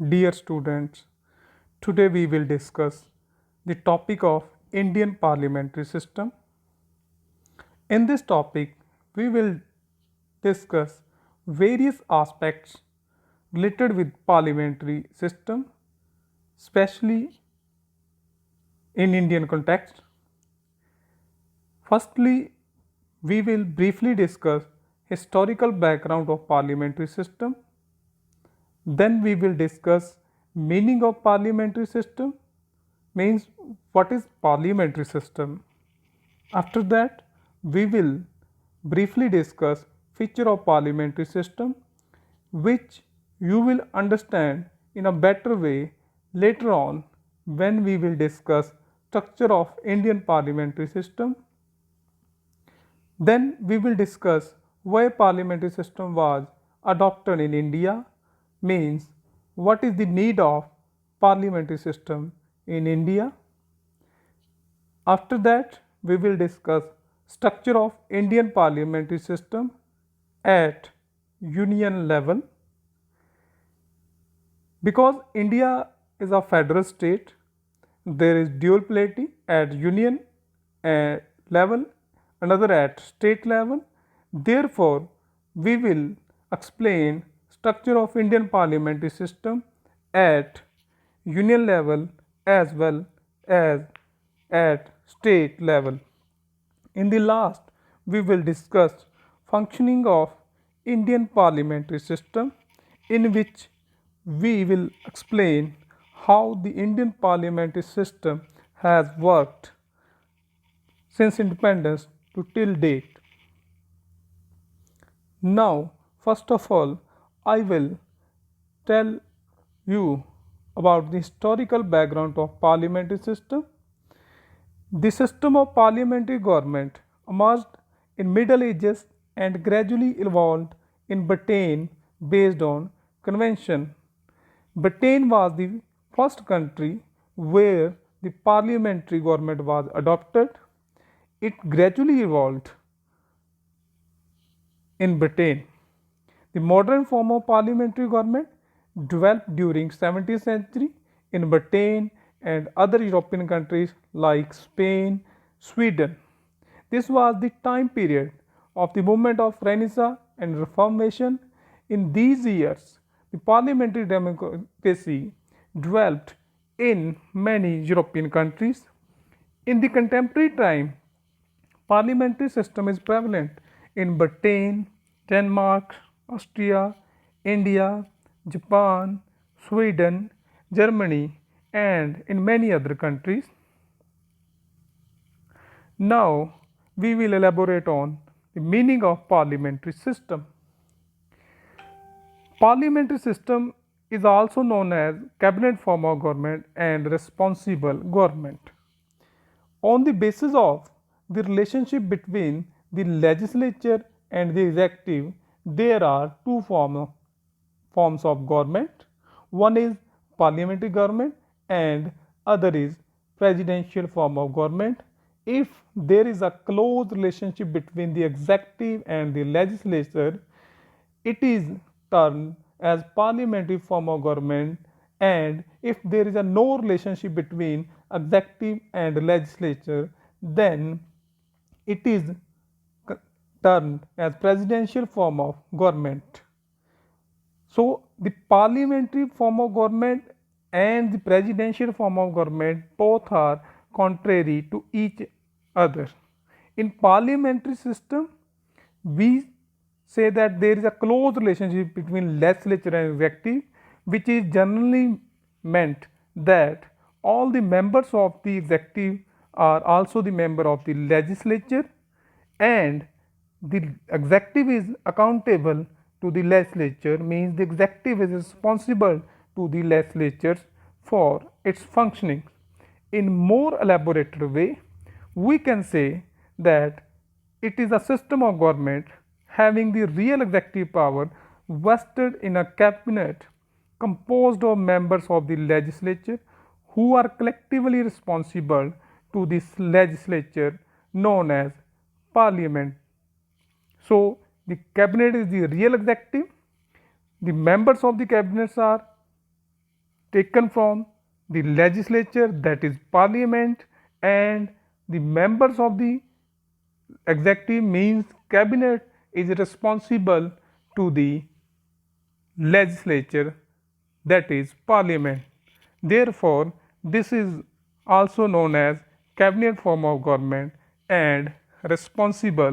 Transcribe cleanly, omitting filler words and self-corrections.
Dear students, today we will discuss the topic of Indian parliamentary system. In this topic, we will discuss various aspects related with parliamentary system, especially in Indian context. Firstly, we will briefly discuss historical background of parliamentary system. Then we will discuss meaning of parliamentary system, means what is parliamentary system. After that, we will briefly discuss feature of parliamentary system which you will understand in a better way later on when we will discuss structure of Indian parliamentary system. Then we will discuss why parliamentary system was adopted in India, means what is the need of parliamentary system in India. After that, we will discuss structure of Indian parliamentary system at union level. Because India is a federal state, there is dual polity at union level, another at state level. Therefore, we will explain structure of Indian parliamentary system at union level as well as at state level. In the last, we will discuss functioning of Indian parliamentary system, in which we will explain how the Indian parliamentary system has worked since independence to till date. Now, first of all, I will tell you about the historical background of parliamentary system. The system of parliamentary government emerged in Middle Ages and gradually evolved in Britain based on convention. Britain was the first country where the parliamentary government was adopted. It gradually evolved in Britain. The modern form of parliamentary government developed during 17th century in Britain and other European countries like Spain, Sweden. This was the time period of the movement of Renaissance and Reformation. In these years, the parliamentary democracy developed in many European countries. In the contemporary time, parliamentary system is prevalent in Britain, Denmark, Austria, India, Japan, Sweden, Germany, and in many other countries. Now, we will elaborate on the meaning of parliamentary system. Parliamentary system is also known as cabinet form of government and responsible government. On the basis of the relationship between the legislature and the executive, there are two forms of government. One is parliamentary government and other is presidential form of government. If there is a close relationship between the executive and the legislature, it is termed as parliamentary form of government, and if there is a no relationship between executive and legislature, then it is termed as presidential form of government. So the parliamentary form of government and the presidential form of government both are contrary to each other. In parliamentary system, we say that there is a close relationship between legislature and executive, which is generally meant that all the members of the executive are also the member of the legislature, and the executive is accountable to the legislature, means the executive is responsible to the legislature for its functioning. In more elaborated way, we can say that it is a system of government having the real executive power vested in a cabinet composed of members of the legislature who are collectively responsible to this legislature known as parliament. So, the cabinet is the real executive. The members of the cabinets are taken from the legislature, that is parliament, and the members of the executive means cabinet is responsible to the legislature, that is parliament. Therefore, this is also known as cabinet form of government and responsible